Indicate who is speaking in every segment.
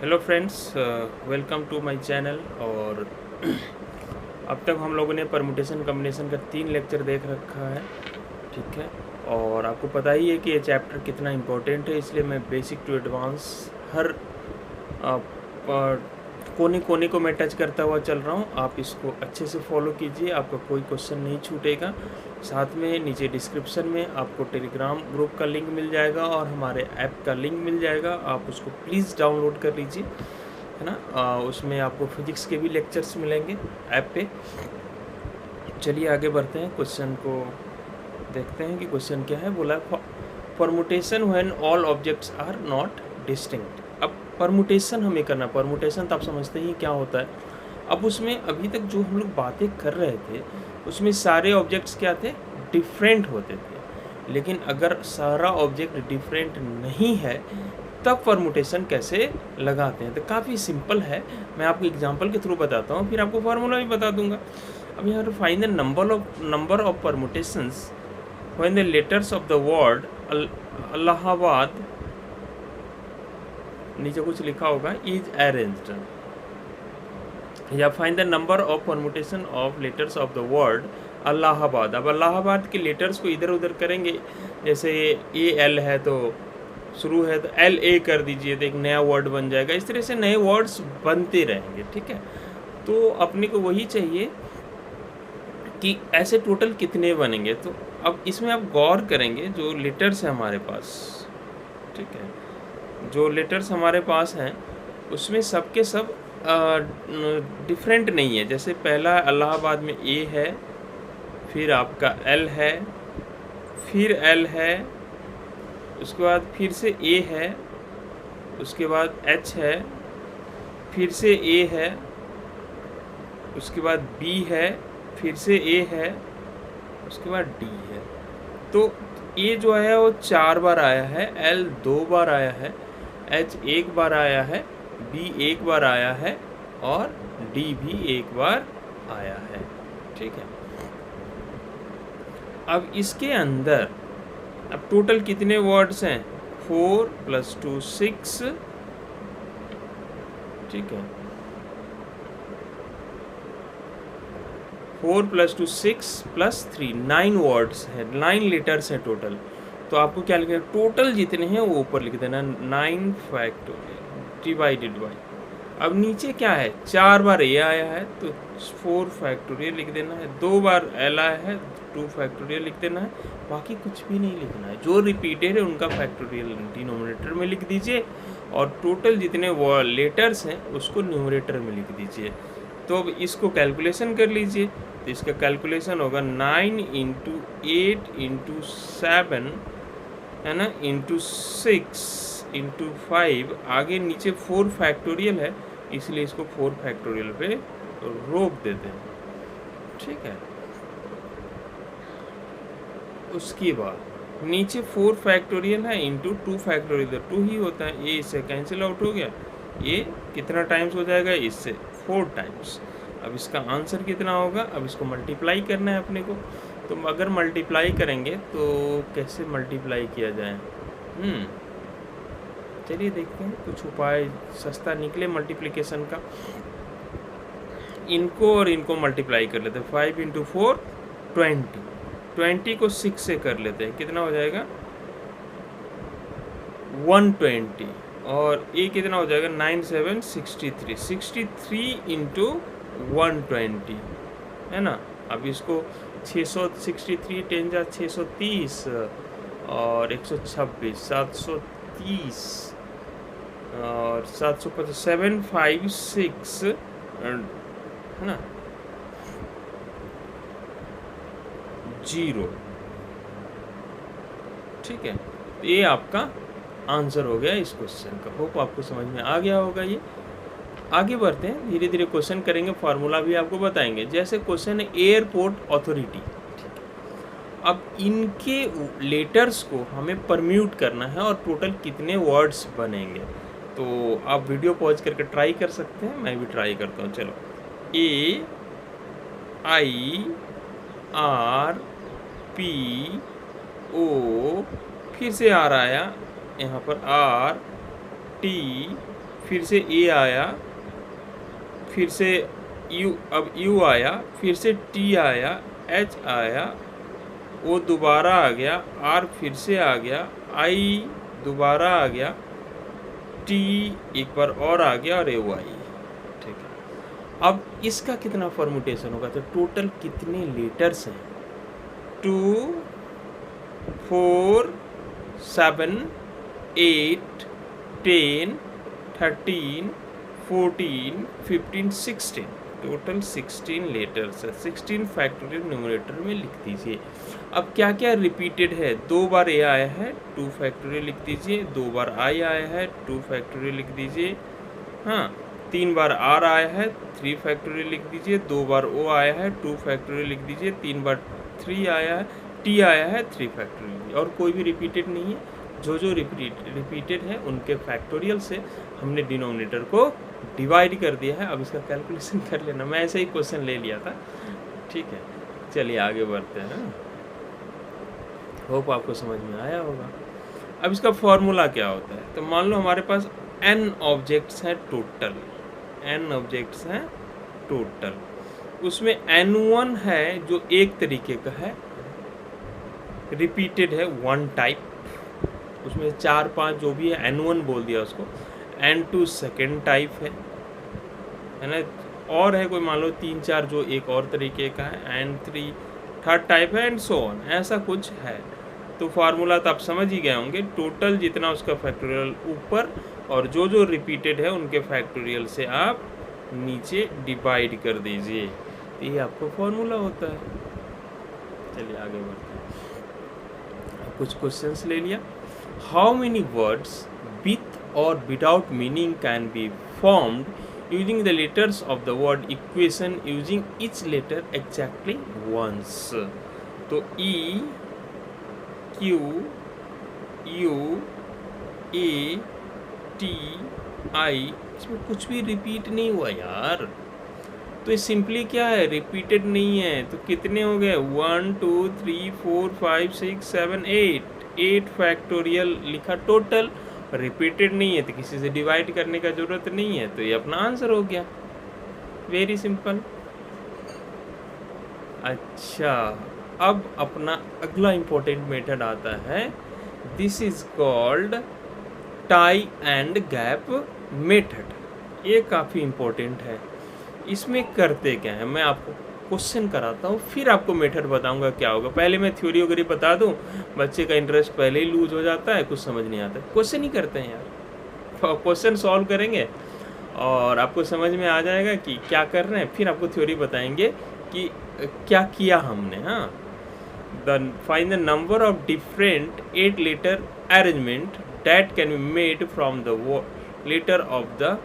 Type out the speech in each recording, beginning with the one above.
Speaker 1: Hello friends, welcome to my channel. और अब तक हम लोगों ने परमुटेशन कम्बिनेशन का 3 लेक्चर देख रखा है, ठीक है। और आपको पता ही है कि ये चैप्टर कितना इम्पोर्टेंट है, इसलिए मैं बेसिक टू एडवांस हर कोने कोने को मैं टच करता हुआ चल रहा हूँ। आप इसको अच्छे से फॉलो कीजिए, आपका कोई क्वेश्चन नहीं छूटेगा। साथ में नीचे डिस्क्रिप्शन में आपको टेलीग्राम ग्रुप का लिंक मिल जाएगा और हमारे ऐप का लिंक मिल जाएगा, आप उसको प्लीज़ डाउनलोड कर लीजिए, है ना। उसमें आपको फिजिक्स के भी लेक्चर्स मिलेंगे ऐप पे। चलिए आगे बढ़ते हैं, क्वेश्चन को देखते हैं कि क्वेश्चन क्या है। बोला permutation when all objects are not distinct. अब परमुटेशन हमें करना, परमुटेशन तो आप समझते ही क्या होता है। अब उसमें अभी तक जो हम लोग बातें कर रहे थे उसमें सारे ऑब्जेक्ट्स क्या थे, डिफरेंट होते थे। लेकिन अगर सारा ऑब्जेक्ट डिफरेंट नहीं है तब परमुटेशन कैसे लगाते हैं, तो काफ़ी सिंपल है। मैं आपको एग्जांपल के थ्रू बताता हूँ, फिर आपको फार्मूला भी बता दूंगा। अब यहाँ to find the number of permutations when the letters of the word Allahabad, नीचे कुछ लिखा होगा, इज अरेंज्ड, या find the number of permutation of letters of the word Allahabad. अब अलाहाबाद के लेटर्स को इधर उधर करेंगे, जैसे ए एल है तो शुरू है तो एल ए कर दीजिए तो एक नया वर्ड बन जाएगा। इस तरह से नए वर्ड्स बनते रहेंगे, ठीक है। तो अपने को वही चाहिए कि ऐसे टोटल कितने बनेंगे। तो अब इसमें आप गौर करेंगे, जो लेटर्स हैं हमारे पास, ठीक है, जो लेटर्स हमारे पास हैं उसमें सब के सब डिफरेंट नहीं है। जैसे पहला इलाहाबाद में ए है, फिर आपका एल है, फिर एल है, उसके बाद फिर से ए है, उसके बाद एच है, फिर से ए है, उसके बाद बी है, फिर से ए है, उसके बाद डी है। तो ए जो है वो 4 बार आया है, एल 2 बार आया है, एच 1 बार आया है, बी 1 बार आया है और डी भी 1 बार आया है, ठीक है। अब इसके अंदर अब टोटल कितने वर्ड्स हैं, 4 + 2 6, ठीक है। 4 + 2 6 + 3 9 वर्ड्स है, 9 लेटर्स हैं टोटल। तो आपको क्या लिखना है, टोटल जितने हैं वो ऊपर लिख देना, 9 फैक्टोरियल डिवाइडेड बाई। अब नीचे क्या है, 4 बार ए आया है तो 4 फैक्टोरियल लिख देना है, 2 बार एल आया है 2 फैक्टोरियल लिख देना है, बाकी कुछ भी नहीं लिखना है। जो रिपीटेड है उनका फैक्टोरियल डिनोमिनेटर में लिख दीजिए और टोटल जितने लेटर्स हैं उसको न्यूमरेटर में लिख दीजिए। तो अब इसको कैलकुलेशन कर लीजिए, तो इसका कैलकुलेशन होगा 9 × 8 × 7, है ना, ×6 × 5, आगे नीचे 4 फैक्टोरियल है इसलिए इसको 4 फैक्टोरियल पे रोक देते हैं, ठीक है। उसके बाद नीचे 4 फैक्टोरियल है इंटू 2 फैक्टोरियल, 2 ही होता है, ये इससे कैंसिल आउट हो गया, ये कितना टाइम्स हो जाएगा, इससे 4 टाइम्स। अब इसका आंसर कितना होगा, अब इसको मल्टीप्लाई करना है अपने को। तो अगर मल्टीप्लाई करेंगे तो कैसे मल्टीप्लाई किया जाए, चलिए देखते हैं कुछ उपाय सस्ता निकले मल्टीप्लिकेशन का। इनको और इनको मल्टीप्लाई कर लेते हैं, 5 × 4 20, 20 को 6 से कर लेते हैं, कितना हो जाएगा 120, और ये कितना हो जाएगा 9 7 63, 63 × 120, है ना। अब इसको 663 10 × 630 और 126 730 और 750 756, है ना, 0, ठीक है। तो ये आपका आंसर हो गया इस क्वेश्चन का। होप आपको समझ में आ गया होगा। ये आगे बढ़ते हैं, धीरे धीरे क्वेश्चन करेंगे, फार्मूला भी आपको बताएंगे। जैसे क्वेश्चन है एयरपोर्ट अथॉरिटी, अब इनके लेटर्स को हमें परम्यूट करना है और टोटल कितने वर्ड्स बनेंगे। तो आप वीडियो पॉज करके ट्राई कर सकते हैं, मैं भी ट्राई करता हूँ। चलो, ए आई आर पी ओ, फिर से आर आया यहाँ पर, आर टी, फिर से ए आया, फिर से यू, अब यू आया, फिर से टी आया, एच आया, ओ दोबारा आ गया, आर फिर से आ गया, आई दोबारा आ गया, टी एक बार और आ गया और ए आई। ठीक है, अब इसका कितना फॉर्मुटेशन होगा, तो टोटल कितने लेटर्स हैं, 2 4 7 8 10 13 14 15 16, टोटल 16 लेटर्स है। 16 फैक्टोरियल न्यूमरेटर में लिख दीजिए। अब क्या क्या रिपीटेड है, 2 बार ए आया है 2 फैक्टोरियल लिख दीजिए, 2 बार आई आया है 2 फैक्टोरियल लिख दीजिए, हाँ 3 बार आर आया है 3 फैक्टोरियल लिख दीजिए, 2 बार ओ आया है 2 फैक्टोरियल लिख दीजिए, 3 बार 3 आया है, टी आया है 3 फैक्टोरियल, और कोई भी रिपीटेड नहीं है। जो जो रिपीटेड है उनके फैक्टोरियल से हमने डिनोमिनेटर को डिवाइड कर दिया है। अब इसका कैलकुलेशन कर लेना, मैं ऐसे ही क्वेश्चन ले लिया था। ठीक है, चलिए आगे बढ़ते हैं। होप आपको समझ में आया होगा। अब इसका फॉर्मूला क्या होता है, तो मान लो हमारे पास n ऑब्जेक्ट्स हैं टोटल, n ऑब्जेक्ट्स हैं टोटल, उसमें n1 है जो एक तरीके का है, रिपीटेड है 1 टाइप, उसमें 4-5 जो भी है n1 बोल दिया उसको, n2 सेकेंड टाइप है ना, और है कोई मान लो 3-4 जो एक और तरीके का है, n3 थर्ड टाइप है, एंड सो ऑन, ऐसा कुछ है। तो फार्मूला तो आप समझ ही गए होंगे, टोटल जितना उसका फैक्टोरियल ऊपर और जो जो रिपीटेड है उनके फैक्टोरियल से आप नीचे डिवाइड कर दीजिए, तो ये आपको फॉर्मूला होता है। चलिए आगे बढ़ते हैं। कुछ क्वेश्चंस ले लिया। How many words with or without meaning can be formed using the letters of the word equation using each letter exactly once. तो E, Q, U, A, T, I, इसमें कुछ भी रिपीट नहीं हुआ यार, तो ये सिंपली क्या है, रिपीटेड नहीं है। तो कितने हो गए, 1 2 3 4 5 6 7 8 फैक्टोरियल लिखा टोटल, रिपीटेड नहीं है तो किसी से डिवाइड करने का जरूरत नहीं है, तो ये अपना आंसर हो गया, वेरी सिंपल। अच्छा, अब अपना अगला इंपॉर्टेंट मेथड आता है, this is called tie and gap method. ये काफ़ी इंपॉर्टेंट है। इसमें करते क्या है, मैं आपको क्वेश्चन कराता हूँ, फिर आपको मेथड बताऊंगा क्या होगा। पहले मैं थ्योरी वगैरह बता दूँ, बच्चे का इंटरेस्ट पहले ही लूज हो जाता है, कुछ समझ नहीं आता, क्वेश्चन ही करते हैं यार। क्वेश्चन सॉल्व करेंगे और आपको समझ में आ जाएगा कि क्या कर रहे हैं, फिर आपको थ्योरी बताएंगे कि क्या किया हमने। हाँ, find the number of different 8 letter arrangement that can be made from the letter of the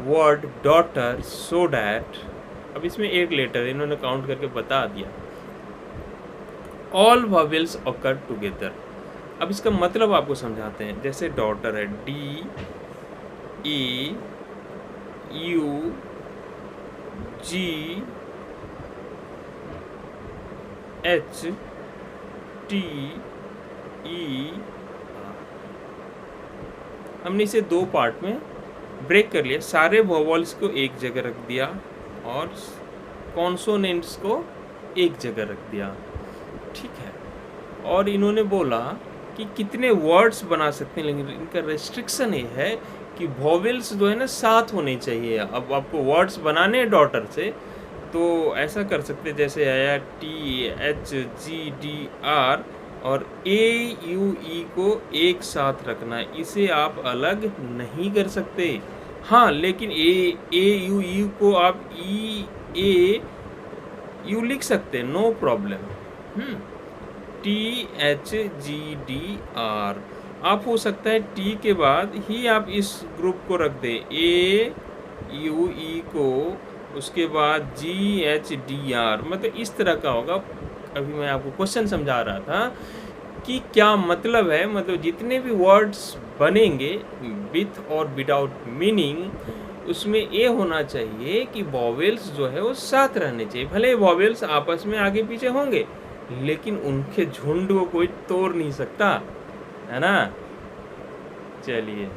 Speaker 1: word daughter so that, अब इसमें 8 लेटर इन्होंने काउंट करके बता दिया, ऑल वॉवेल्स ऑकर टुगेदर। अब इसका मतलब आपको समझाते हैं, जैसे डॉटर है डी ई यू जी एच टी ई, हमने इसे 2 पार्ट में ब्रेक कर लिया, सारे वॉवल्स को एक जगह रख दिया और कॉन्सोनेंट्स को एक जगह रख दिया। ठीक है, और इन्होंने बोला कि कितने वर्ड्स बना सकते हैं, लेकिन इनका रेस्ट्रिक्शन ये है कि वॉवेल्स जो है ना 7 होने चाहिए। अब आपको वर्ड्स बनाने हैं डॉटर से, तो ऐसा कर सकते जैसे आया T H G D are और ए यू ई को एक साथ रखना है, इसे आप अलग नहीं कर सकते। हाँ, लेकिन ए यू ई को आप ई ए यू लिख सकते, no problem. T H G D R आप हो सकता है टी के बाद ही आप इस ग्रुप को रख दें, ए यू ई को, उसके बाद जी एच डी आर, मतलब इस तरह का होगा। अभी मैं आपको क्वेश्चन समझा रहा था कि क्या मतलब है, मतलब जितने भी वर्ड्स बनेंगे विथ और विदाउट मीनिंग, उसमें ये होना चाहिए कि वॉवेल्स जो है वो साथ रहने चाहिए। भले वॉवेल्स आपस में आगे पीछे होंगे, लेकिन उनके झुंड को कोई तोड़ नहीं सकता, है ना। चलिए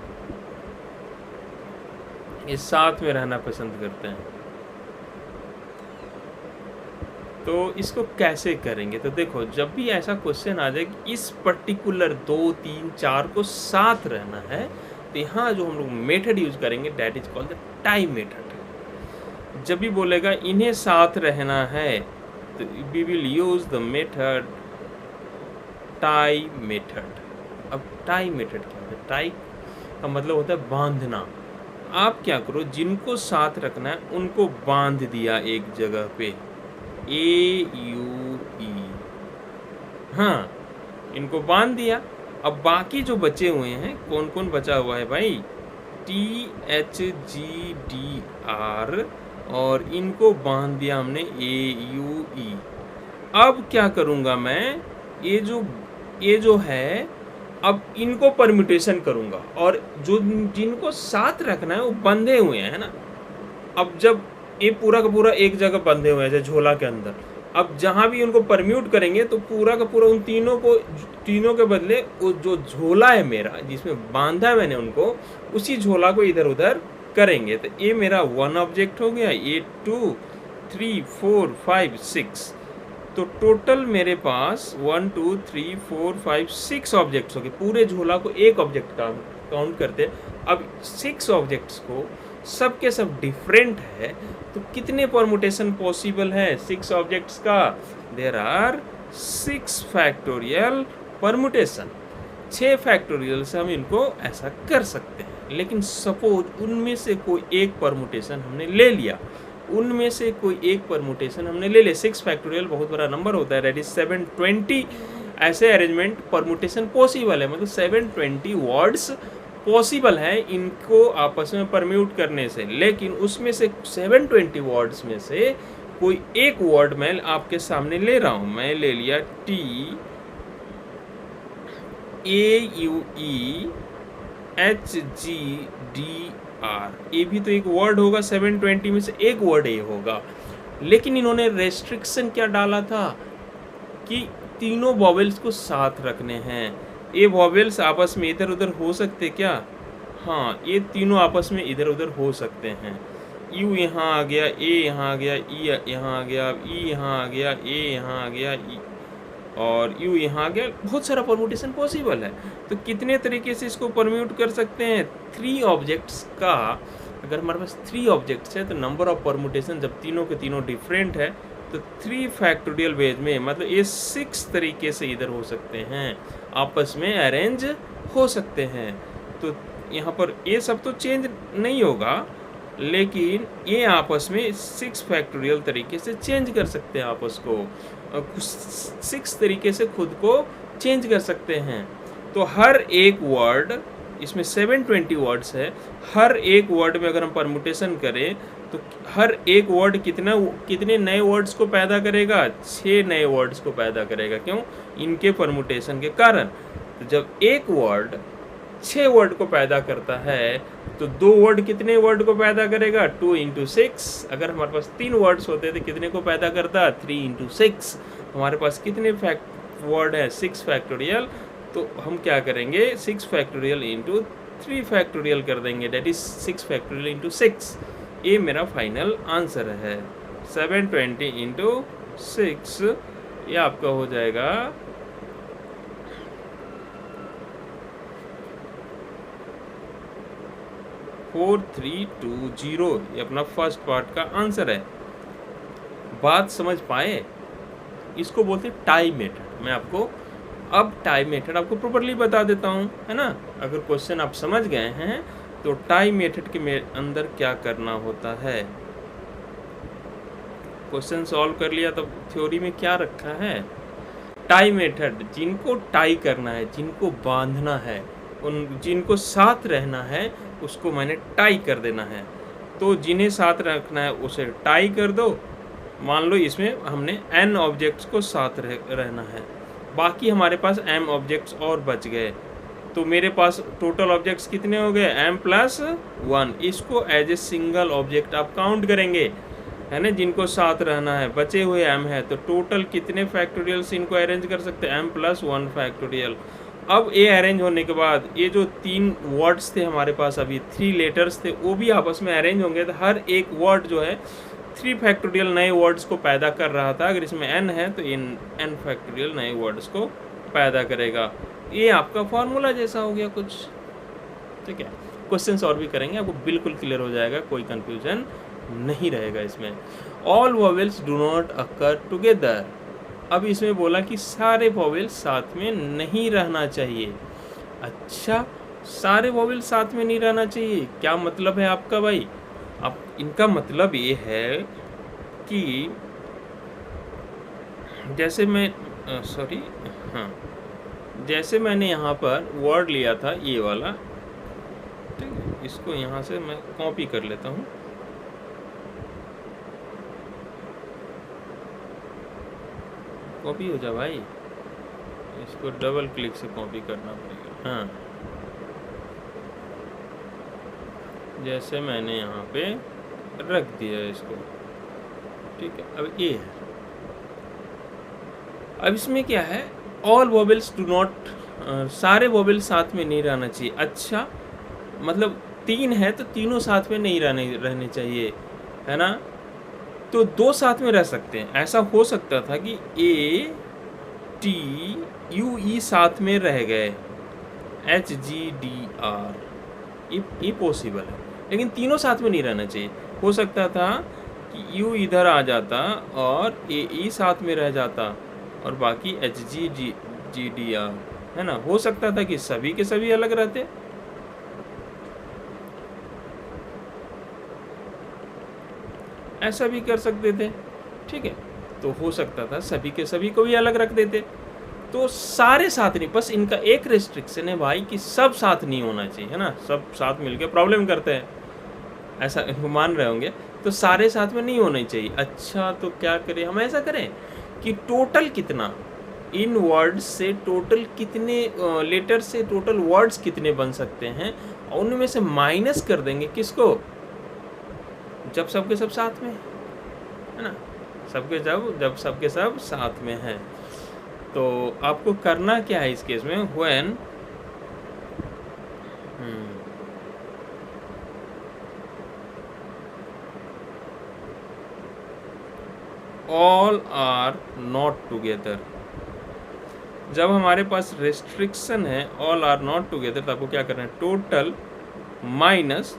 Speaker 1: ये साथ में रहना पसंद करते हैं। तो इसको कैसे करेंगे? तो देखो, जब भी ऐसा क्वेश्चन आ जाए कि इस पर्टिकुलर 2, 3, 4 को साथ रहना है, तो यहाँ जो हम लोग मेथड यूज करेंगे that is called the tie method. जब भी बोलेगा इन्हें साथ रहना है, तो we will use the method tie method. अब टाई मेथड क्या होता है? टाई का मतलब होता है बांधना। आप क्या करो, जिनको साथ रखना है उनको बांध दिया एक जगह पे, AUE, हाँ, इनको बांध दिया। अब बाकी जो बचे हुए हैं, कौन कौन बचा हुआ है भाई? THGDR, और इनको बांध दिया हमने AUE। अब क्या करूँगा मैं, ये जो है, अब इनको परम्यूटेशन करूँगा, और जो जिनको साथ रखना है वो बंधे हुए हैं, है ना। अब जब ये पूरा का पूरा एक जगह बंधे हुए हैं जैसे झोला के अंदर, अब जहाँ भी उनको परम्यूट करेंगे तो पूरा का पूरा उन तीनों के बदले वो जो झोला है मेरा, जिसमें बांधा है मैंने उनको, उसी झोला को इधर उधर करेंगे। तो ये मेरा 1 ऑब्जेक्ट हो गया, ये 2, 3, 4, 5, 6। तो टोटल मेरे पास 1, 2, 3, 4, 5, 6 ऑब्जेक्ट्स हो गए। पूरे झोला को एक ऑब्जेक्ट का काउंट करते हैं। अब 6 ऑब्जेक्ट्स को सब के सब डिफरेंट है, तो कितने परमुटेशन पॉसिबल है 6 ऑब्जेक्ट्स का? There are 6 factorial permutation. 6 factorial से हम इनको ऐसा कर सकते हैं। लेकिन सपोज उनमें से कोई एक परमुटेशन हमने ले लिया, उनमें से कोई एक परमुटेशन हमने ले लिया। 6 फैक्टोरियल बहुत बड़ा नंबर होता है, दैट इज 720 ऐसे अरेंजमेंट परमुटेशन पॉसिबल है, मतलब 720 वर्ड्स पॉसिबल है इनको आपस में परम्यूट करने से। लेकिन उसमें से 720 वर्ड्स में से कोई एक वर्ड मैं आपके सामने ले रहा हूं। मैं ले लिया TAUEHGDR, ये भी तो एक वर्ड होगा, 720 में से एक वर्ड ये होगा। लेकिन इन्होंने रेस्ट्रिक्शन क्या डाला था कि तीनों वॉवेल्स को साथ रखने हैं। ये वॉवेल्स आपस में इधर उधर हो सकते क्या? हाँ, ये तीनों आपस में इधर उधर हो सकते हैं। यू यहाँ आ गया, ए यहाँ आ गया, ई यहाँ आ गया, ई यहाँ आ गया, ए यहाँ आ गया, और यू यहाँ आ गया। बहुत सारा परम्यूटेशन पॉसिबल है। तो कितने तरीके से इसको परम्यूट कर सकते हैं? 3 ऑब्जेक्ट्स का, अगर हमारे पास 3 ऑब्जेक्ट्स है तो नंबर ऑफ परम्यूटेशन जब तीनों के तीनों डिफरेंट है तो 3 फैक्टोरियल वेज में, मतलब ये 6 तरीके से इधर हो सकते हैं, आपस में अरेंज हो सकते हैं। तो यहाँ पर ये सब तो चेंज नहीं होगा, लेकिन ये आपस में 6 फैक्टोरियल तरीके से चेंज कर सकते हैं आपस को, 6 तरीके से खुद को चेंज कर सकते हैं। तो हर एक वर्ड, इसमें 720 वर्ड्स है, हर एक वर्ड में अगर हम परम्यूटेशन करें तो हर एक वर्ड कितने नए वर्ड्स को पैदा करेगा? 6 नए वर्ड्स को पैदा करेगा। क्यों? इनके परम्यूटेशन के कारण। तो जब एक वर्ड 6 वर्ड को पैदा करता है तो 2 वर्ड कितने वर्ड को पैदा करेगा? 2 × 6। अगर हमारे पास 3 वर्ड्स होते तो कितने को पैदा करता? 3 × 6। हमारे पास कितने वर्ड है? 6 फैक्टोरियल। तो हम क्या करेंगे? 6 फैक्टोरियल इंटू 3 फैक्टोरियल कर देंगे, डेट इज 6 फैक्टोरियल इंटू 6। ये मेरा फाइनल आंसर है। 720 × 6, ये आपका हो जाएगा 4320। ये अपना फर्स्ट पार्ट का आंसर है। बात समझ पाए? इसको बोलते हैं टाई मेथड। मैं आपको अब टाई मेथड आपको प्रॉपर्ली बता देता हूँ, है ना। अगर क्वेश्चन आप समझ गए हैं तो टाई मेथड के अंदर क्या करना होता है। क्वेश्चन सॉल्व कर लिया तो थ्योरी में क्या रखा है? टाई मेथड, जिनको टाई करना है, जिनको बांधना है, उन जिनको साथ रहना है उसको मैंने टाई कर देना है। तो जिन्हें साथ रखना है उसे टाई कर दो। मान लो इसमें हमने n ऑब्जेक्ट्स को साथ रहना है, बाकी हमारे पास m ऑब्जेक्ट्स और बच गए। तो मेरे पास टोटल ऑब्जेक्ट्स कितने हो गए? m + 1। इसको एज ए सिंगल ऑब्जेक्ट आप काउंट करेंगे, है ना, जिनको साथ रहना है। बचे हुए m है, तो टोटल कितने फैक्टोरियल से इनको अरेंज कर सकते हैं? m + 1 factorial. अब ए अरेंज होने के बाद ये जो 3 वर्ड्स थे हमारे पास, अभी 3 लेटर्स थे, वो भी आपस में अरेंज होंगे, तो हर एक वर्ड जो है 3 फैक्टोरियल नए वर्ड्स को पैदा कर रहा था। अगर इसमें n है तो इन n फैक्टोरियल नए वर्ड्स को पैदा करेगा। ये आपका फॉर्मूला जैसा हो गया कुछ, ठीक है। क्वेश्चंस और भी करेंगे, आपको बिल्कुल क्लियर हो जाएगा, कोई कंफ्यूजन नहीं रहेगा इसमें। All vowels do not occur together. अब इसमें बोला कि सारे वोवेल्स साथ में नहीं रहना चाहिए। अच्छा, सारे वोवेल्स साथ में नहीं रहना चाहिए, क्या मतलब है आपका भाई? अब इनका मतलब ये है कि जैसे मैं हाँ, जैसे मैंने यहाँ पर वर्ड लिया था ये वाला, ठीक है, इसको यहाँ से मैं कॉपी कर लेता हूँ। कॉपी हो जा भाई, इसको डबल क्लिक से कॉपी करना पड़ेगा। हाँ, जैसे मैंने यहाँ पे रख दिया इसको, ठीक है। अब ये है, अब इसमें क्या है, ऑल वोवेल्स डू नॉट, सारे वोवेल्स साथ में नहीं रहना चाहिए। अच्छा, मतलब 3 है तो तीनों साथ में नहीं रहने चाहिए, है ना। तो 2 साथ में रह सकते हैं। ऐसा हो सकता था कि ए टी यू ई साथ में रह गए, एच जी डी आर, ये पॉसिबल है, लेकिन तीनों साथ में नहीं रहना चाहिए। हो सकता था कि यू इधर आ जाता और ए ई साथ में रह जाता और बाकी एच जी डी आर, है ना। हो सकता था कि सभी के सभी अलग रहते, ऐसा भी कर सकते थे, ठीक है। तो हो सकता था सभी के सभी को भी अलग रख देते। तो सारे साथ नहीं, बस इनका एक रेस्ट्रिक्शन है भाई कि सब साथ नहीं होना चाहिए, है ना। सब साथ मिलके प्रॉब्लम करते हैं, ऐसा मान रहे होंगे। तो सारे साथ में नहीं होने चाहिए। अच्छा, तो क्या करें हम? ऐसा करें कि टोटल कितना, इन वर्ड्स से टोटल कितने लेटर से टोटल वर्ड्स कितने बन सकते हैं, और उनमें से माइनस कर देंगे किसको? जब सबके सब साथ में, है ना। जब सबके सब साथ में है। तो आपको करना क्या है इस केस में? When all are not together, जब हमारे पास रेस्ट्रिक्शन है ऑल आर नॉट टुगेदर, तो आपको क्या करना है? Total minus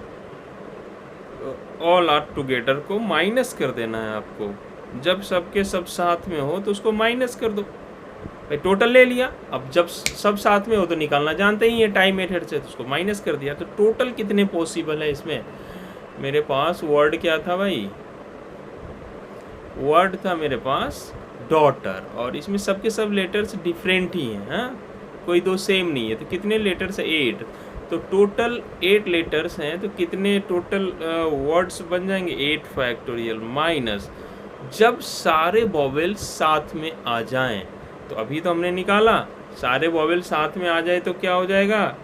Speaker 1: all are together को माइनस कर देना है आपको। जब सबके सब साथ में हो तो उसको माइनस कर दो भाई। टोटल ले लिया, अब जब सब साथ में हो तो निकालना जानते ही है टाइम मेथड से, तो उसको माइनस कर दिया। तो टोटल कितने पॉसिबल है इसमें? मेरे पास वर्ड क्या था भाई? वर्ड था मेरे पास डॉटर, और इसमें सबके सब लेटर्स डिफरेंट ही हैं, हाँ? कोई दो सेम नहीं है। तो कितने लेटर्स है? 8। तो टोटल 8 लेटर्स हैं, तो कितने टोटल वर्ड्स बन जाएंगे? 8 फैक्टोरियल माइनस जब सारे वोवेल्स साथ में आ जाएं। तो अभी तो हमने निकाला, सारे वोवेल साथ में आ जाए तो क्या हो जाएगा?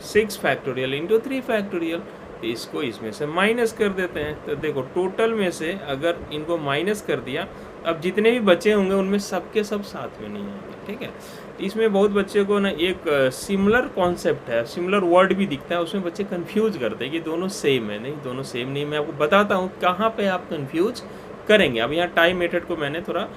Speaker 1: 6 फैक्टोरियल इंटू 3 फैक्टोरियल। तो इसको इसमें से माइनस कर देते हैं। तो देखो, टोटल में से अगर इनको माइनस कर दिया, अब जितने भी बचे होंगे उनमें सबके सब साथ में नहीं आएंगे, ठीक है। इसमें बहुत बच्चे को ना एक सिमिलर कॉन्सेप्ट है, सिमिलर वर्ड भी दिखता है, उसमें बच्चे कंफ्यूज करते हैं कि दोनों सेम है। नहीं, दोनों सेम नहीं। मैं आपको बताता हूँ कहाँ पे आप कंफ्यूज करेंगे। अब यहाँ टाइम मेथड को मैंने थोड़ा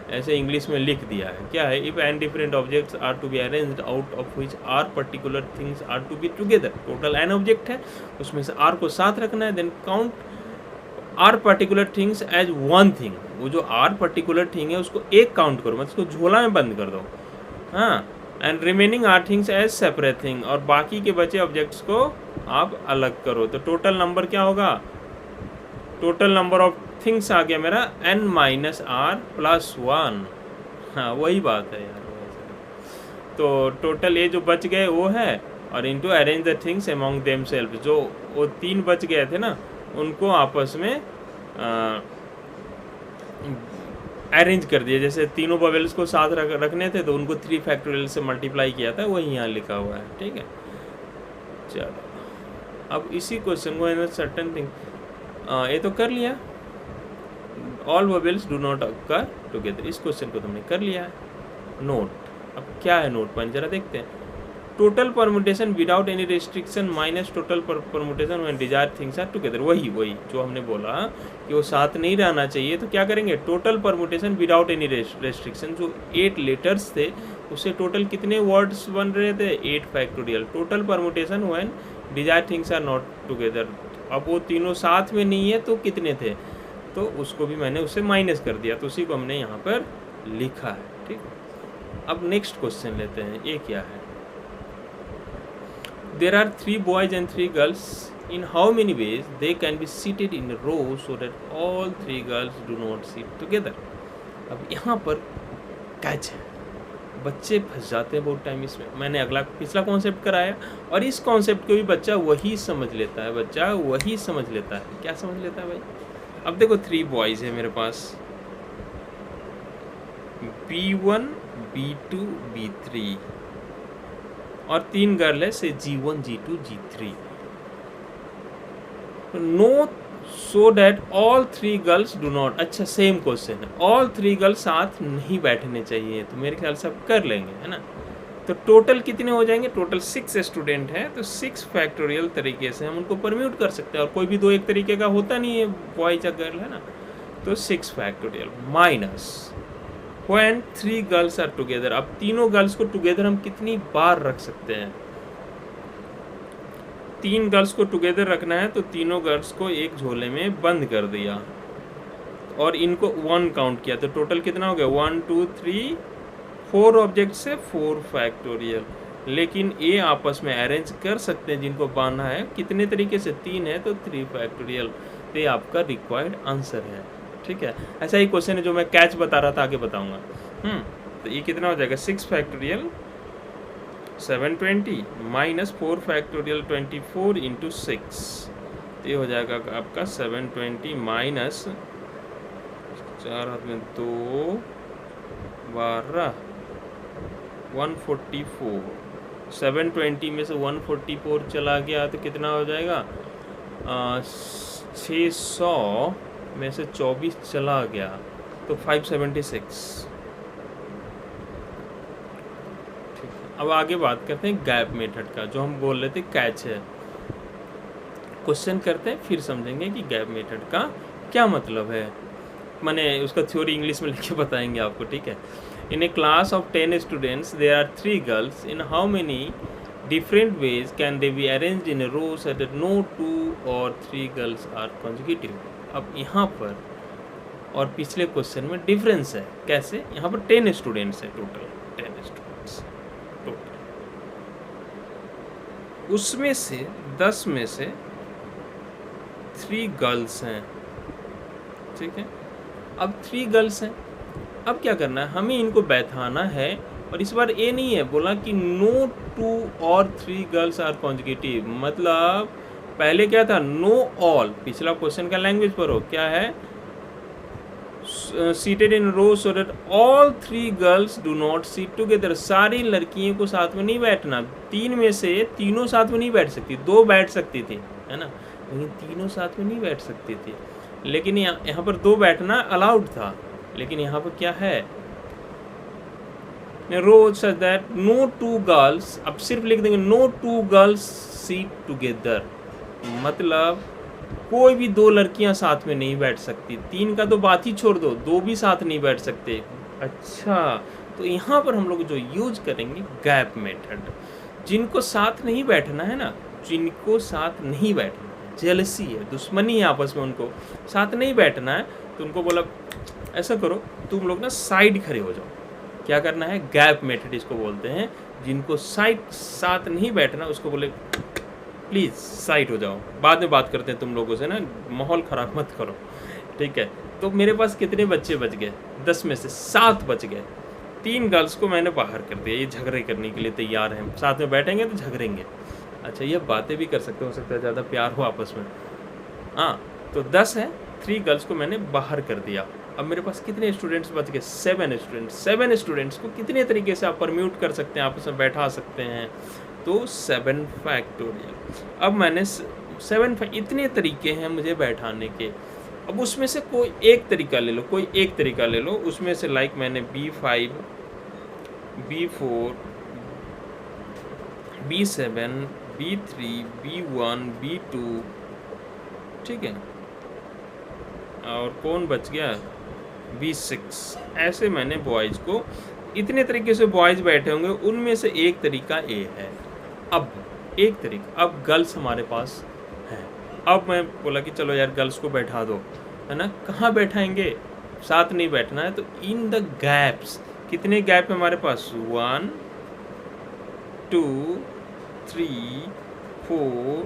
Speaker 1: ऐसे इंग्लिश में लिख दिया है। क्या है? If N different objects are to be arranged out of which are particular things are to be together. Total N object है, उसमें से आर को साथ रखना है। Then count R particular things as one thing. वो जो आर पर्टिकुलर थिंग है उसको एक काउंट करो, मतलब उसको झोला में बंद कर दो, हाँ। And remaining R things as separate thing, और बाकी के बचे ऑब्जेक्ट्स को आप अलग करो। तो टोटल नंबर क्या होगा? टोटल नंबर ऑफ थिंग्स आ गया मेरा n-r+1। हाँ, वही बात है यार। तो टोटल ये जो बच गए वो है, और into arrange the things among themselves, जो वो 3 बच गए थे ना, उनको आपस में अरेंज कर दिया। जैसे तीनों वोवेल्स को साथ रखने थे तो उनको 3 फैक्टोरियल से मल्टीप्लाई किया था, वही यहाँ लिखा हुआ है, ठीक है। चलो, अब इसी क्वेश्चन को सर्टेन थिंग ये तो कर लिया, all vowels do not occur together, इस क्वेश्चन को तुमने कर लिया है। नोट, अब क्या है नोट पॉइंट जरा देखते हैं। Total permutation without any restriction minus total permutation when desired things are together. वही जो हमने बोला कि वो साथ नहीं रहना चाहिए, तो क्या करेंगे, total permutation without any restriction. जो 8 लेटर्स थे उससे टोटल कितने वर्ड्स बन रहे थे, 8 factorial. Total permutation when desired things are not together. अब वो तीनों साथ में नहीं है तो कितने थे, तो उसको भी मैंने उससे माइनस कर दिया, तो उसी को हमने यहाँ पर लिखा है। ठीक, अब नेक्स्ट क्वेश्चन लेते हैं, ये क्या है। There are 3 boys and 3 girls. In how many ways they can be seated in a row so that all 3 girls do not sit together? अब यहाँ पर कैच है, बच्चे फंस जाते हैं बहुत टाइम इसमें। मैंने पिछला कॉन्सेप्ट कराया और इस कॉन्सेप्ट को भी बच्चा वही समझ लेता है, क्या समझ लेता है भाई। अब देखो 3 बॉयज़ है मेरे पास, B1 B2 B3, और 3 गर्ल है से G1 G2 G3। No so that all 3 girls do not. अच्छा सेम क्वेश्चन है, ऑल 3 गर्ल्स साथ नहीं बैठने चाहिए, तो मेरे ख्याल से आप कर लेंगे, है ना। तो टोटल कितने हो जाएंगे, टोटल 6 स्टूडेंट हैं, तो 6 फैक्टोरियल तरीके से हम उनको परम्यूट कर सकते हैं, और कोई भी 2 एक तरीके का होता नहीं है, बॉयज या गर्ल, है ना। तो 6 factorial minus When 3 girls are together. अब तीनों गर्ल्स को टुगेदर हम कितनी बार रख सकते हैं, 3 गर्ल्स को टुगेदर रखना है तो तीनों गर्ल्स को एक झोले में बंद कर दिया और इनको 1 काउंट किया, तो टोटल कितना हो गया, 1 2 3 4 ऑब्जेक्ट से 4 फैक्टोरियल। लेकिन ये आपस में अरेंज कर सकते हैं, जिनको बांधना है कितने तरीके से, 3 है तो 3 फैक्टोरियल। तो ये आपका रिक्वायर्ड आंसर है। ठीक है, ऐसा ही क्वेश्चन है जो मैं कैच बता रहा था, आगे बताऊंगा। तो ये कितना हो जाएगा, 6 फैक्टोरियल 720 माइनस 4 फैक्टोरियल 24 इंटू 6, तो ये हो जाएगा आपका 720 माइनस 4 हाथ में 2 12 144। 720 में से 144 चला गया तो कितना हो जाएगा, 600 में से 24 चला गया तो 576। ठीक है, अब आगे बात करते हैं गैप मेथड का, जो हम बोल रहे थे कैच है। क्वेश्चन करते हैं फिर समझेंगे कि गैप मेथड का क्या मतलब है। मैंने उसका थ्योरी इंग्लिश में लिख के बताएंगे आपको। ठीक है, in a class of 10 students there are 3 girls, in how many different ways can they be arranged in a row so that no 2 और 3 गर्ल्स आर कॉन्जिक्यूटिव। अब यहाँ पर और पिछले क्वेश्चन में डिफरेंस है, कैसे, यहाँ पर 10 स्टूडेंट्स हैं, टोटल 10 स्टूडेंट्स टोटल, उसमें से 10 में से 3 गर्ल्स हैं। ठीक है, अब 3 गर्ल्स हैं, अब क्या करना है, हमें इनको बैठाना है, और इस बार ये नहीं है बोला कि नो 2 और 3 गर्ल्स आर कॉन्जिक्यूटिव, मतलब पहले क्या था, नो ऑल। पिछला क्वेश्चन का लैंग्वेज पर हो, क्या है, seated in row so that all 3 girls do not seat together. सारी लड़कियों को साथ में नहीं बैठना, 3 में से तीनों साथ में नहीं बैठ सकती, 2 बैठ सकती थी, है ना, लेकिन तीनों साथ में नहीं बैठ सकती थी। लेकिन यहाँ पर 2 बैठना अलाउड था, लेकिन यहाँ पर क्या है, रो सच दैट नो 2 गर्ल्स, अब सिर्फ लिख देंगे नो 2 गर्ल्स सीट टुगेदर, मतलब कोई भी 2 लड़कियां साथ में नहीं बैठ सकती। 3 का तो बात ही छोड़ दो, 2 भी साथ नहीं बैठ सकते। अच्छा, तो यहाँ पर हम लोग जो यूज करेंगे गैप मेथड। जिनको साथ नहीं बैठना है ना, जिनको साथ नहीं बैठना, जेलसी है, दुश्मनी है आपस में, उनको साथ नहीं बैठना है, तो उनको बोला ऐसा करो, तुम लोग ना साइड खड़े हो जाओ। क्या करना है, गैप मेथड इसको बोलते हैं। जिनको साथ नहीं बैठना उसको बोले प्लीज़ साइड हो जाओ, बाद में बात करते हैं तुम लोगों से ना, माहौल ख़राब मत करो। ठीक है, तो मेरे पास कितने बच्चे बच गए, 10 में से 7 बच गए। 3 गर्ल्स को मैंने बाहर कर दिया, ये झगड़े करने के लिए तैयार हैं, साथ में बैठेंगे तो झगड़ेंगे। अच्छा, ये बातें भी कर सकते हो सकता है ज़्यादा प्यार हो आपस में। हाँ, तो 10 है, 3 गर्ल्स को मैंने बाहर कर दिया। अब मेरे पास कितने स्टूडेंट्स बच गए, 7 स्टूडेंट्स। 7 स्टूडेंट्स को कितने तरीके से आप परम्यूट कर सकते हैं, आपस में बैठा सकते हैं, तो 7 फैक्टोरियल। अब मैंने 7 इतने तरीके हैं मुझे बैठाने के। अब उसमें से कोई एक तरीका ले लो, उसमें से लाइक मैंने B5 B4, B7, B3, B1, B2, ठीक है, और कौन बच गया, B6। ऐसे मैंने बॉयज़ को, इतने तरीके से बॉयज़ बैठे होंगे, उनमें से एक तरीका ए है। अब एक तरीका, अब गर्ल्स हमारे पास है। अब मैं बोला कि चलो यार गर्ल्स को बैठा दो, है ना, कहाँ बैठाएंगे, साथ नहीं बैठना है, तो इन द गैप्स, कितने गैप है हमारे पास, 1 2 3 4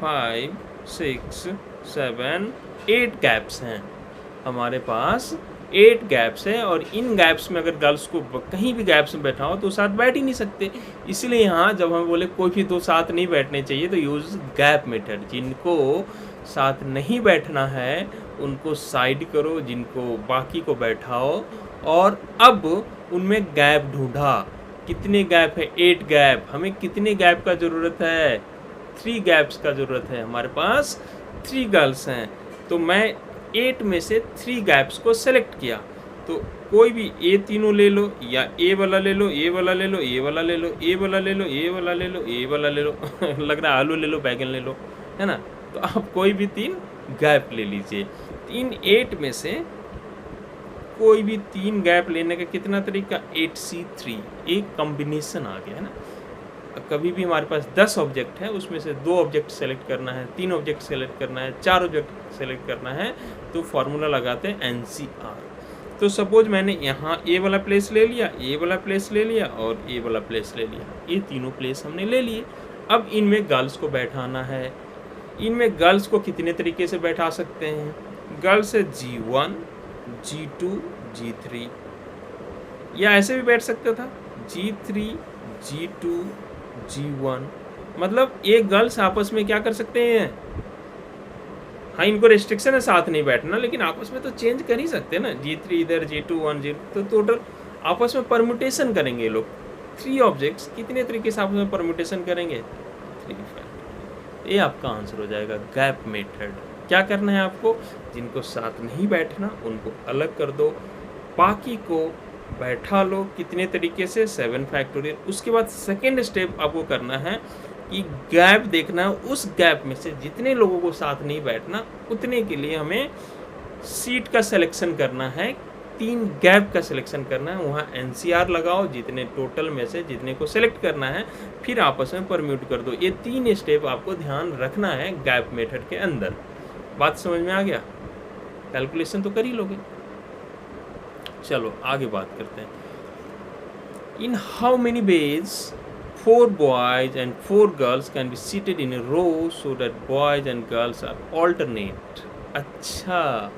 Speaker 1: 5 6 7 8 गैप्स हैं हमारे पास, 8 गैप्स है, और इन गैप्स में अगर गर्ल्स को कहीं भी गैप्स में बैठाओ तो साथ बैठ ही नहीं सकते। इसलिए यहाँ जब हम बोले कोई भी दो साथ नहीं बैठने चाहिए, तो यूज़ गैप मेथड। जिनको साथ नहीं बैठना है उनको साइड करो, जिनको बाकी को बैठाओ, और अब उनमें गैप ढूंढा। कितने गैप है, 8 गैप। हमें कितने गैप का ज़रूरत है, 3 गैप्स का ज़रूरत है। हमारे पास 3 गर्ल्स हैं, तो मैं 8 में से 3 गैप्स को सेलेक्ट किया। तो कोई भी ए तीनों ले लो, या ए वाला ले लो, ए वाला ले लो, ए वाला ले लो, ए वाला ले लो, ए वाला ले लो, ए वाला ले लो लग रहा है आलू ले लो, बैगन ले लो, है ना। तो आप कोई भी 3 गैप ले लीजिए। इन 8 में से कोई भी 3 गैप लेने का कितना तरीका, 8C3, एक कॉम्बिनेशन आ गया, है ना। कभी भी हमारे पास 10 ऑब्जेक्ट है, उसमें से 2 ऑब्जेक्ट सेलेक्ट करना है, 3 ऑब्जेक्ट सेलेक्ट करना है, 4 ऑब्जेक्ट सेलेक्ट करना है, तो फार्मूला लगाते हैं NCR। तो सपोज मैंने यहाँ ए वाला प्लेस ले लिया, ए वाला प्लेस ले लिया, और ए वाला प्लेस ले लिया, ये तीनों प्लेस हमने ले लिए। अब इनमें गर्ल्स को बैठाना है। इनमें गर्ल्स को कितने तरीके से बैठा सकते हैं, गर्ल्स है G1, G2, G3, या ऐसे भी बैठ सकता था, G3, G2, G1। मतलब एक गर्ल्स आपस में क्या कर सकते हैं, हाँ इनको रेस्ट्रिक्शन है साथ नहीं बैठना, लेकिन आपस में तो चेंज कर ही सकते हैं ना, G3 इधर, G2 1 0, तो टोटल आपस में परम्यूटेशन करेंगे लोग। 3 ऑब्जेक्ट्स कितने तरीके से आपस में परम्यूटेशन करेंगे, 3 फैक्टर। ये आपका आंसर हो जाएगा गैप मेथड। क्या करना है आपको, जिनको साथ नहीं बैठना उनको अलग कर दो, बाकी को बैठा लो। कितने तरीके से, 7 फैक्टोरियल। उसके बाद सेकेंड स्टेप आपको करना है कि गैप देखना है, उस गैप में से जितने लोगों को साथ नहीं बैठना उतने के लिए हमें सीट का सिलेक्शन करना है, 3 गैप का सिलेक्शन करना है। वहाँ NCR लगाओ, जितने टोटल में से जितने को सिलेक्ट करना है, फिर आपस में परम्यूट कर दो। ये 3 स्टेप आपको ध्यान रखना है गैप मेथड के अंदर। बात समझ में आ गया, कैलकुलेशन तो कर ही लोगे। चलो आगे बात करते हैं। In how many ways 4 boys and 4 girls can be seated in a row so that boys and girls are alternate। अच्छा,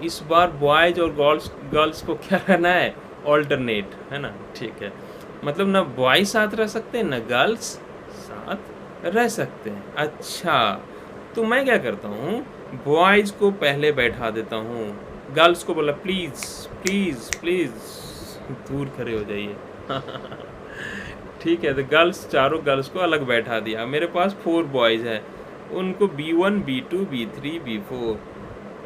Speaker 1: इस बार बॉयज और गर्ल्स को क्या करना है, ऑल्टरनेट, है ना। ठीक है, मतलब ना बॉयज साथ रह सकते हैं ना गर्ल्स साथ रह सकते हैं। अच्छा, तो मैं क्या करता हूँ, बॉयज को पहले बैठा देता हूँ, गर्ल्स को बोला प्लीज़ प्लीज़ प्लीज़ दूर खड़े हो जाइए ठीक है, तो गर्ल्स, चारों गर्ल्स को अलग बैठा दिया। मेरे पास 4 बॉयज़ हैं, उनको B1, B2, B3, B4।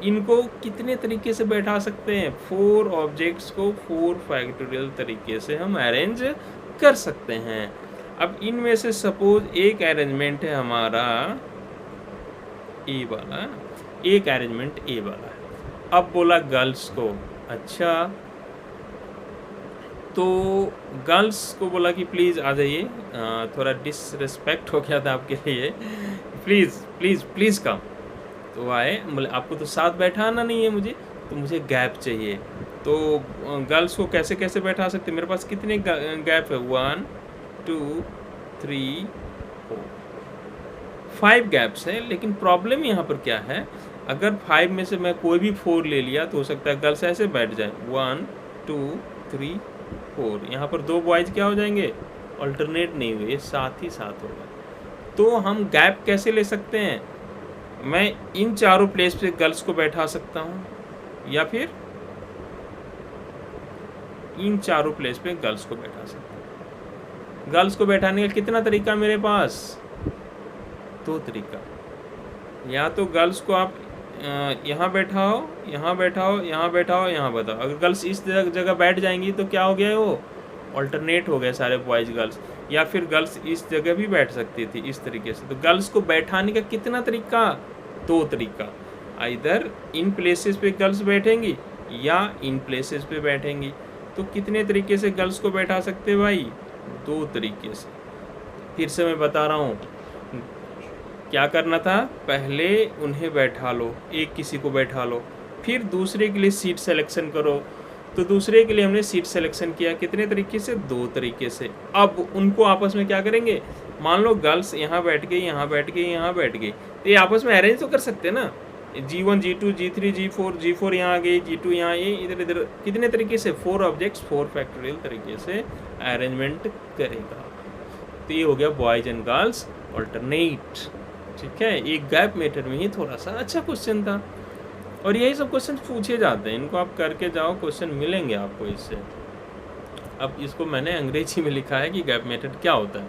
Speaker 1: इनको कितने तरीके से बैठा सकते हैं, 4 ऑब्जेक्ट्स को 4 फैक्टोरियल तरीके से हम अरेंज कर सकते हैं। अब इनमें से सपोज एक अरेंजमेंट है हमारा ए वाला, एक अरेंजमेंट ए वाला है। अब बोला गर्ल्स को, अच्छा तो गर्ल्स को बोला कि प्लीज़ आ जाइए, थोड़ा डिसरिस्पेक्ट हो गया था आपके लिए, प्लीज़ प्लीज़ प्लीज़ कम। तो आए, बोले आपको तो साथ बैठाना नहीं है मुझे, तो मुझे गैप चाहिए। तो गर्ल्स को कैसे कैसे बैठा सकते, मेरे पास कितने गैप है, 1 2 3 4 5 गैप्स है। लेकिन प्रॉब्लम यहाँ पर क्या है, अगर 5 में से मैं कोई भी 4 ले लिया तो हो सकता है गर्ल्स ऐसे बैठ जाए, 1 2 3 4। यहाँ पर 2 बॉयज़ क्या हो जाएंगे, अल्टरनेट नहीं हुए, साथ ही साथ होगा। तो हम गैप कैसे ले सकते हैं, मैं इन चारों प्लेस पे गर्ल्स को बैठा सकता हूँ, या फिर इन चारों प्लेस पे गर्ल्स को बैठा सकता हूँ। गर्ल्स को बैठाने का कितना तरीका मेरे पास, 2 तरीका। या तो गर्ल्स को आप यहाँ बैठाओ, यहाँ बैठाओ, यहाँ बैठाओ, यहाँ बताओ। अगर गर्ल्स इस जगह बैठ जाएंगी तो क्या हो गया, वो ऑल्टरनेट हो गए सारे बॉयज़ गर्ल्स, या फिर गर्ल्स इस जगह भी बैठ सकती थी इस तरीके से। तो गर्ल्स को बैठाने का कितना तरीका, 2 तरीका, आइदर इन प्लेसेस पे गर्ल्स बैठेंगी या इन प्लेसेस पे बैठेंगी। तो कितने तरीके से गर्ल्स को बैठा सकते हैं भाई, 2 तरीके से। फिर से मैं बता रहा हूँ, क्या करना था, पहले उन्हें बैठा लो, एक किसी को बैठा लो, फिर दूसरे के लिए सीट सिलेक्शन करो। तो दूसरे के लिए हमने सीट सिलेक्शन किया, कितने तरीके से, 2 तरीके से। अब उनको आपस में क्या करेंगे, मान लो गर्ल्स यहाँ बैठ गई, यहाँ बैठ गई, यहाँ बैठ गई, तो ये आपस में अरेंज तो कर सकते हैं ना, G1 G2 G3 G4 यहाँ आ गई, G2 यहाँ ये इधर इधर, कितने तरीके से, 4 ऑब्जेक्ट्स 4 फैक्टोरियल तरीके से अरेंजमेंट करेगा। तो ये हो गया बॉयज एंड गर्ल्स ऑल्टरनेट, ठीक है। एक गैप मेथड में ही थोड़ा सा अच्छा क्वेश्चन था, और यही सब क्वेश्चन पूछे जाते हैं, इनको आप करके जाओ, क्वेश्चन मिलेंगे आपको इससे। अब इसको मैंने अंग्रेजी में लिखा है कि गैप मेथड क्या होता है।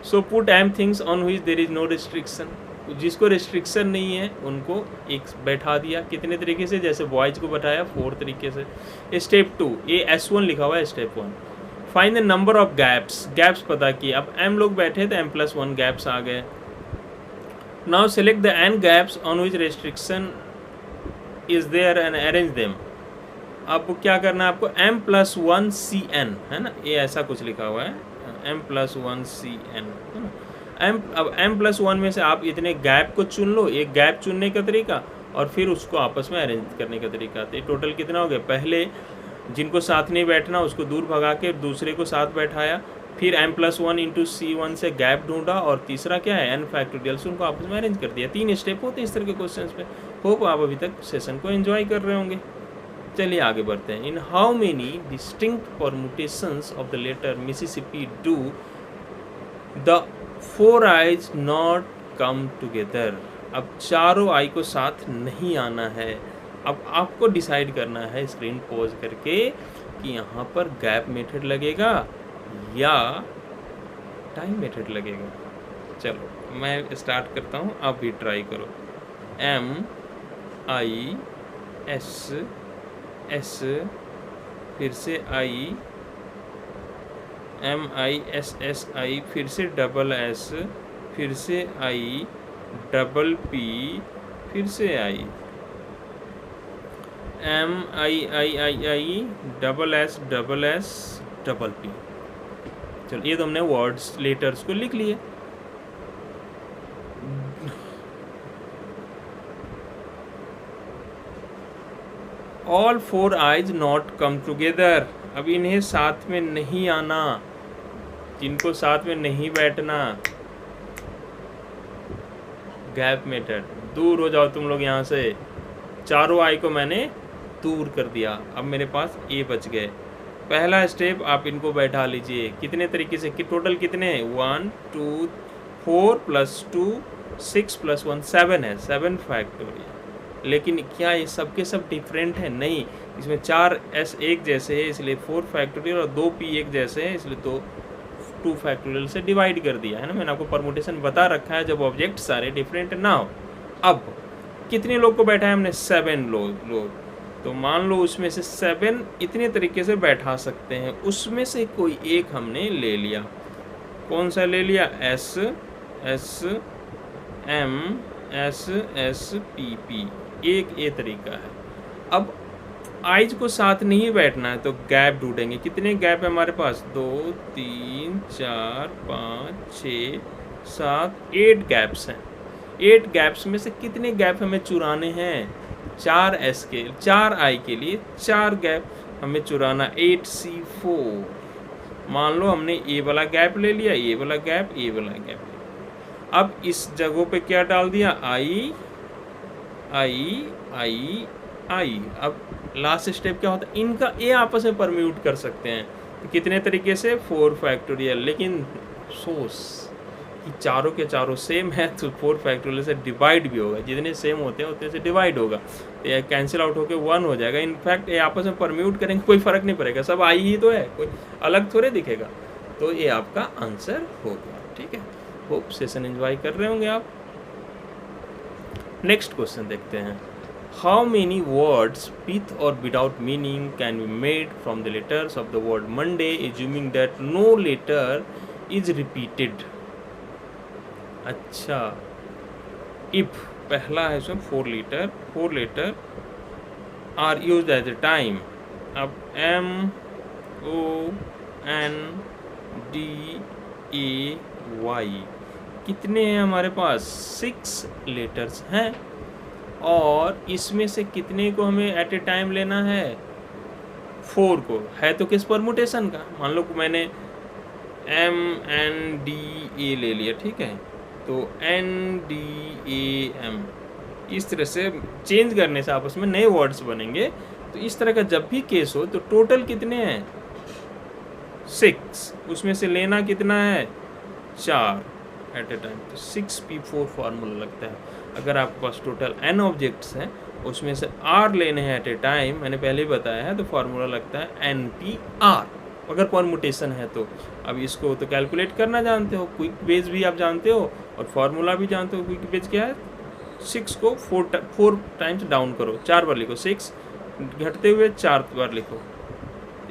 Speaker 1: So put M things on which there is no restriction, जिसको रिस्ट्रिक्शन नहीं है उनको एक बैठा दिया, कितने तरीके से, जैसे बॉयज को बैठाया 4 तरीके से। स्टेप 2, ये S1 लिखा हुआ है, step 1, find the number of gaps, gaps पता किए। अब m लोग बैठे तो m+1 गैप्स आ गए। Now select the n gaps on which restriction is there and arrange them. अब क्या करना है आपको, m+1 Cn है ना, ये ऐसा कुछ लिखा हुआ है, m+1 Cn है ना। अब m+1 में से आप इतने गैप को चुन लो, एक गैप चुनने का तरीका, और फिर उसको आपस में अरेंज करने का तरीका। तो टोटल कितना हो गया, पहले जिनको साथ नहीं बैठना उसको दूर भगा के दूसरे को साथ बैठाया, फिर m+1 इंटू C1 से गैप ढूंढा, और तीसरा क्या है, n फैक्टोरियल, उनको आपस में अरेंज कर दिया। 3 स्टेप होते हैं इस तरह के क्वेश्चन पे। होप आप अभी तक सेशन को एंजॉय कर रहे होंगे। चलिए आगे बढ़ते हैं। In how many distinct permutations of the letter Mississippi do the 4 I's not come together. अब चारों आई को साथ नहीं आना है। अब आपको डिसाइड करना है स्क्रीन पॉज करके कि यहाँ पर गैप मेथड लगेगा या टाइम मेथड लगेगा। चलो मैं स्टार्ट करता हूँ, आप भी ट्राई करो। MIS फिर से I, MISSI फिर से S, फिर से I, P फिर से I, MIIII SS P। चलो ये तो हमने वर्ड्स लेटर्स को लिख लिए। All 4 I's not come together. अब इन्हें साथ में नहीं आना, जिनको साथ में नहीं बैठना, गैप मेथड, दूर हो जाओ तुम लोग यहाँ से। चारों आई को मैंने दूर कर दिया, अब मेरे पास ए बच गए। पहला स्टेप आप इनको बैठा लीजिए, कितने तरीके से, कि टोटल कितने, 1 2 4 + 2 6 + 1 7 है, 7 फैक्टोरियल। लेकिन क्या ये सब के सब डिफरेंट है, नहीं। इसमें 4 S एक जैसे है इसलिए 4 फैक्टोरियल, और 2 P एक जैसे हैं इसलिए 2 फैक्टोरियल से डिवाइड कर दिया है ना। मैंने आपको परमुटेशन बता रखा है जब ऑब्जेक्ट सारे डिफरेंट ना हो। अब कितने लोग को बैठा है हमने, 7 लोग। तो मान लो उसमें से 7 इतने तरीके से बैठा सकते हैं, उसमें से कोई एक हमने ले लिया। कौन सा ले लिया, S M S P P, एक ये तरीका है। अब आइज को साथ नहीं बैठना है तो गैप ढूंढेंगे। कितने गैप है हमारे पास, 2 3 4 5 6 7 8 गैप्स हैं। 8 गैप्स में से कितने गैप हमें चुराने हैं, 4 S के, 4 I के लिए 4 गैप हमें चुराना, 8C4। मान लो हमने ए वाला गैप ले लिया, ये वाला गैप, ये वाला गैप। अब इस जगहों पे क्या डाल दिया, I। अब लास्ट स्टेप क्या होता है, इनका ए आपस में परम्यूट कर सकते हैं। तो कितने तरीके से, 4 फैक्टोरियल। लेकिन सोच कि चारों के चारों सेम है तो 4 फैक्टोरियल से डिवाइड भी होगा, जितने सेम होते हैं उतने से डिवाइड होगा, तो ये कैंसिल आउट होकर 1 हो जाएगा। इनफैक्ट ये आपस में परम्यूट करेंगे, कोई फ़र्क नहीं पड़ेगा, सब आई ही तो है, कोई अलग थोड़े दिखेगा। तो ये आपका आंसर होगा, ठीक है। होप सेशन एंजॉय कर रहे होंगे आप। नेक्स्ट क्वेश्चन देखते हैं। How many words with or without meaning can be made from the letters of the word Monday, assuming that no letter is repeated? अच्छा, if पहला है इसमें four letter are use as a time. अब MONDAY कितने हैं हमारे पास? 6 letters हैं, और इसमें से कितने को हमें एट ए टाइम लेना है? 4 को. है तो किस परमुटेशन का? मान लो मैंने MNDA ले लिया, ठीक है, तो NDAM. इस तरह से चेंज करने से आपस में नए वर्ड्स बनेंगे. तो इस तरह का जब भी केस हो तो टोटल कितने हैं? 6. उसमें से लेना कितना है? 4 एट ए टाइम. तो 6P4 फार्मूला लगता है. अगर आपके पास टोटल n ऑब्जेक्ट्स हैं, उसमें से r लेने हैं एट ए टाइम, मैंने पहले ही बताया है, तो फार्मूला लगता है NPR, अगर परमुटेशन है तो. अब इसको तो कैलकुलेट करना जानते हो, क्विक बेज भी आप जानते हो और फार्मूला भी जानते हो. क्विक बेज क्या है? 6 को 4 टाइम्स डाउन करो, 4 बार लिखो. 6 घटते हुए 4 बार लिखो.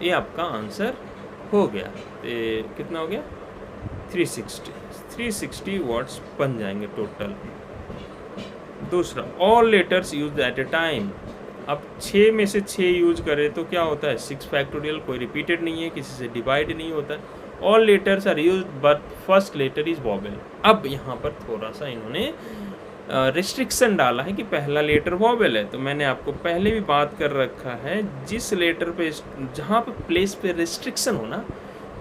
Speaker 1: ये आपका आंसर हो गया. तो कितना हो गया? 360 वर्ड्स बन जाएंगे टोटल. दूसरा, all letters use at a time. अब 6 में से 6 यूज करें तो क्या होता है? 6 फैक्टोरियल. कोई रिपीटेड नहीं है, किसी से डिवाइड नहीं होता. All letters are use but first letter is vowel. अब यहाँ पर थोड़ा सा इन्होंने रिस्ट्रिक्शन डाला है कि पहला लेटर वॉवेल है. तो मैंने आपको पहले भी बात कर रखा है, जिस लेटर पे, जहाँ पे प्लेस पे रिस्ट्रिक्शन हो ना,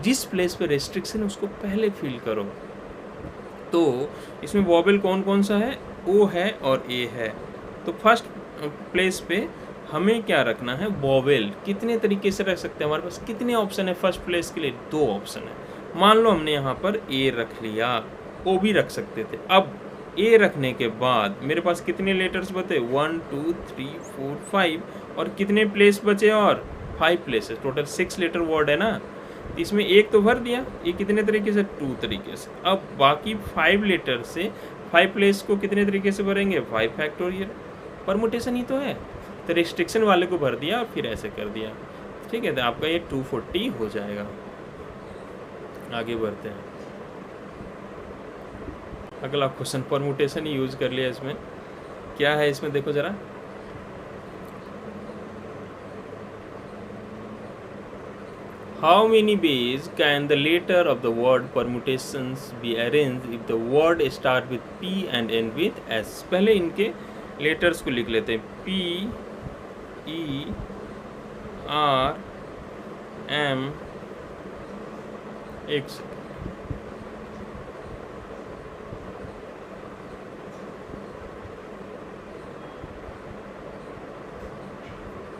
Speaker 1: जिस प्लेस पे रिस्ट्रिक्शन है उसको पहले फिल करो. तो इसमें वॉवेल कौन कौन सा है? ओ है और ए है. तो फर्स्ट प्लेस पे हमें क्या रखना है? वॉवेल. कितने तरीके से रख सकते हैं? हमारे पास कितने ऑप्शन है फर्स्ट प्लेस के लिए? 2 ऑप्शन है. मान लो हमने यहाँ पर ए रख लिया, ओ भी रख सकते थे. अब ए रखने के बाद मेरे पास कितने लेटर्स बचे? 1 2 3 4 5. और कितने प्लेस बचे? और 5 प्लेसेस. टोटल 6 लेटर वर्ड है ना. इसमें एक तो भर दिया. ये कितने तरीके से? 2 तरीके से. अब बाकी 5 लेटर से 5 प्लेस को कितने तरीके से भरेंगे? 5 फैक्टोरियल. परमुटेशन ही तो है. तो रिस्ट्रिक्शन वाले को भर दिया और फिर ऐसे कर दिया. ठीक है, तो आपका ये 240 हो जाएगा. आगे बढ़ते हैं. अगला क्वेश्चन, परमुटेशन ही यूज कर लिया. इसमें क्या है? इसमें देखो जरा. How many ways can the letter of the word permutations be arranged if the word start with P and end with S? पहले इनके लेटर्स को लिख लेते हैं. P E R M. एक सेकेंड.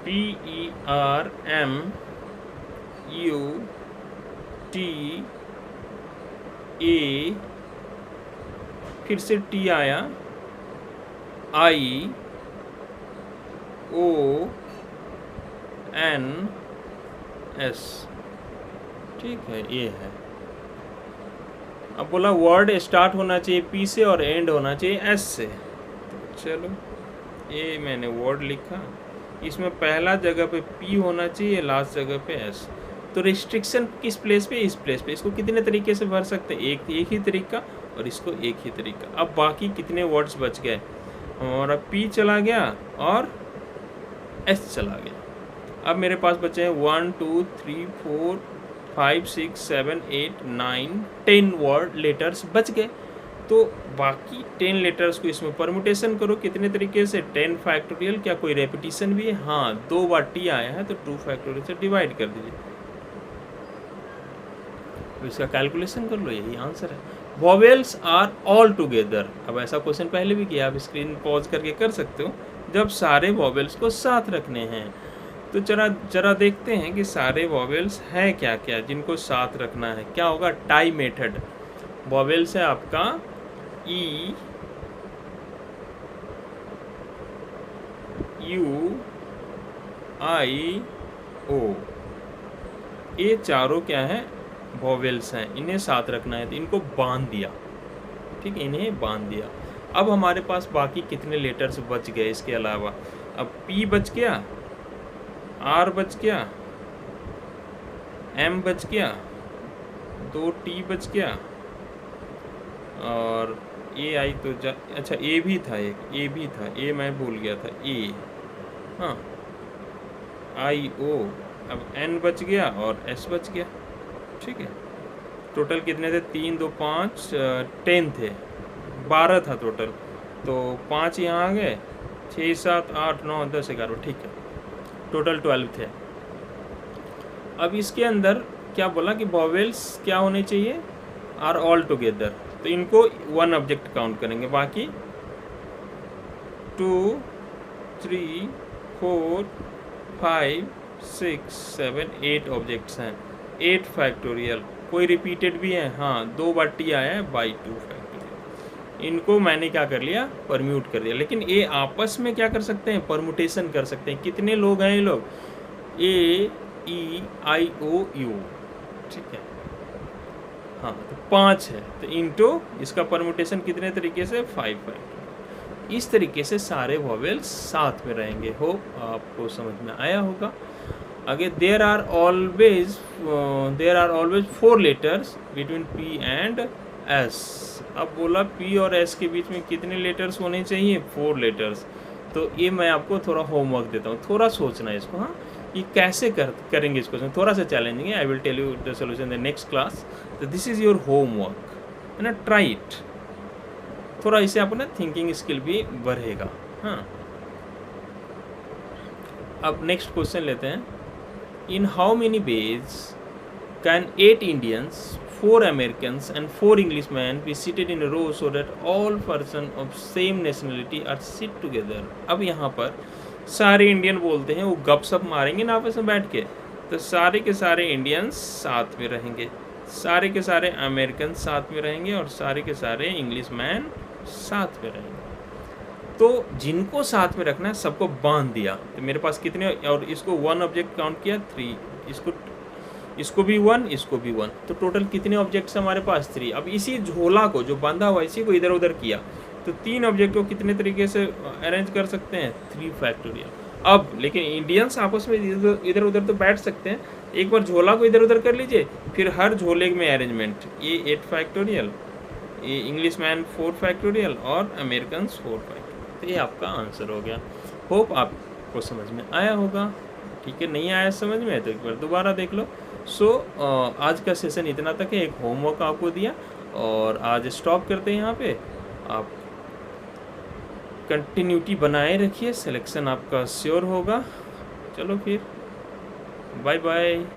Speaker 1: PERM UTA, फिर से टी आया, ION S. ठीक है, ये है. अब बोला वर्ड स्टार्ट होना चाहिए P से और एंड होना चाहिए S से. तो चलो, ये मैंने वर्ड लिखा. इसमें पहला जगह पे P होना चाहिए, लास्ट जगह पे S. तो रिस्ट्रिक्शन किस प्लेस पे? इस प्लेस पे. इसको कितने तरीके से भर सकते हैं? एक ही तरीका, और इसको एक ही तरीका. अब बाकी कितने वर्ड्स बच गए? हमारा P चला गया और S चला गया. अब मेरे पास बचे हैं 1 2 3 4 5 6 7 8 9 10 वर्ड लेटर्स बच गए. तो बाकी 10 लेटर्स को इसमें परमुटेशन करो. कितने तरीके से? 10 फैक्टोरियल. क्या कोई रेपिटेशन भी है? हाँ, 2 बार टी आया है तो 2 फैक्टोरियल से डिवाइड कर दीजिए. तो इसका कैलकुलेशन कर लो, यही आंसर है. Vowels are all together. अब ऐसा क्वेश्चन पहले भी किया, आप स्क्रीन पॉज करके कर सकते हो. जब सारे वॉवेल्स को साथ रखने हैं, तो जरा देखते हैं कि सारे वॉवेल्स हैं क्या क्या जिनको साथ रखना है. क्या होगा? Tie method. वॉवेल्स है आपका E U I O. ये चारों क्या है? वॉवेल्स हैं. इन्हें साथ रखना है, तो इनको बांध दिया. ठीक है, इन्हें बांध दिया. अब हमारे पास बाकी कितने लेटर्स बच गए इसके अलावा? अब P बच गया, R बच गया, M बच गया, 2 T बच गया, और ए आई तो अच्छा ए भी था, एक ए भी था, ए मैं भूल गया था, ए, हाँ, आई ओ। अब एन बच गया और एस बच गया। ठीक है, टोटल कितने थे? 3 2 5 10 थे, 12 था टोटल। तो 5 यहाँ आ गए, 6 7 8 9 10 11, ठीक है, टोटल 12 थे। अब इसके अंदर क्या बोला कि वॉवेल्स क्या होने चाहिए? आर ऑल टुगेदर, तो इनको 1 ऑब्जेक्ट काउंट करेंगे, बाकी 2 3 4 5 6 7 8 ऑब्जेक्ट्स हैं। 8 फैक्टोरियल, कोई रिपीटेड भी है, हाँ 2 बार टी आया है, बाई 2 फैक्टोरियल। इनको मैंने क्या कर लिया? परम्यूट कर दिया। लेकिन ये आपस में क्या कर सकते हैं? परमुटेशन कर सकते हैं। कितने लोग हैं ये लोग? ए ई आई ओ यू, ठीक है, हाँ, तो 5 है, तो इंटू इसका परमुटेशन कितने तरीके से? 5 फैक्टोरियल। इस तरीके से सारे वॉवेल्स साथ में रहेंगे। होप आपको समझ में आया होगा। आगे there are always 4 letters between P and S. अब बोला पी और एस के बीच में कितने लेटर्स होने चाहिए? 4 लेटर्स। तो ये मैं आपको थोड़ा होमवर्क देता हूँ, थोड़ा सोचना है इसको, हाँ, कि कैसे करेंगे इसको। थोड़ा सा चैलेंजिंग है, I will tell you the solution the next class. तो दिस इज़ योर होमवर्क, है ना, ट्राई इट। थोड़ा इससे आपको ना थिंकिंग स्किल भी बढ़ेगा। हाँ, अब नेक्स्ट क्वेश्चन लेते हैं। In how many ways can 8 Indians, 4 Americans and 4 Englishman be seated in row so that all person of same nationality are sit together? अब यहाँ पर सारे इंडियन बोलते हैं, वो गपशप मारेंगे ना आपस में बैठ के, तो सारे के सारे इंडियंस साथ में रहेंगे, सारे के सारे अमेरिकन साथ में रहेंगे, और सारे के सारे इंग्लिशमैन साथ में रहेंगे। तो जिनको साथ में रखना है सबको बांध दिया। तो मेरे पास कितने, और इसको 1 ऑब्जेक्ट काउंट किया, 3, इसको भी 1, इसको भी 1, तो टोटल कितने ऑब्जेक्ट्स हमारे पास? 3। अब इसी झोला को जो बांधा हुआ इसी को इधर उधर किया, तो 3 ऑब्जेक्ट को कितने तरीके से अरेंज कर सकते हैं? 3 फैक्टोरियल। अब लेकिन इंडियंस आपस में इधर उधर तो बैठ सकते हैं, एक बार झोला को इधर उधर कर लीजिए, फिर हर झोले में अरेंजमेंट, ये 8 फैक्टोरियल, ये इंग्लिश मैन 4 फैक्टोरियल, और अमेरिकन 4 फैक्टोरियल। तो ये आपका आंसर हो गया। होप आपको समझ में आया होगा। ठीक है, नहीं आया समझ में तो एक बार दोबारा देख लो। सो आज का सेशन इतना तक है, एक होमवर्क आपको दिया, और आज स्टॉप करते हैं यहाँ पे। आप कंटिन्यूटी बनाए रखिए, सिलेक्शन आपका श्योर होगा। चलो फिर, बाय बाय।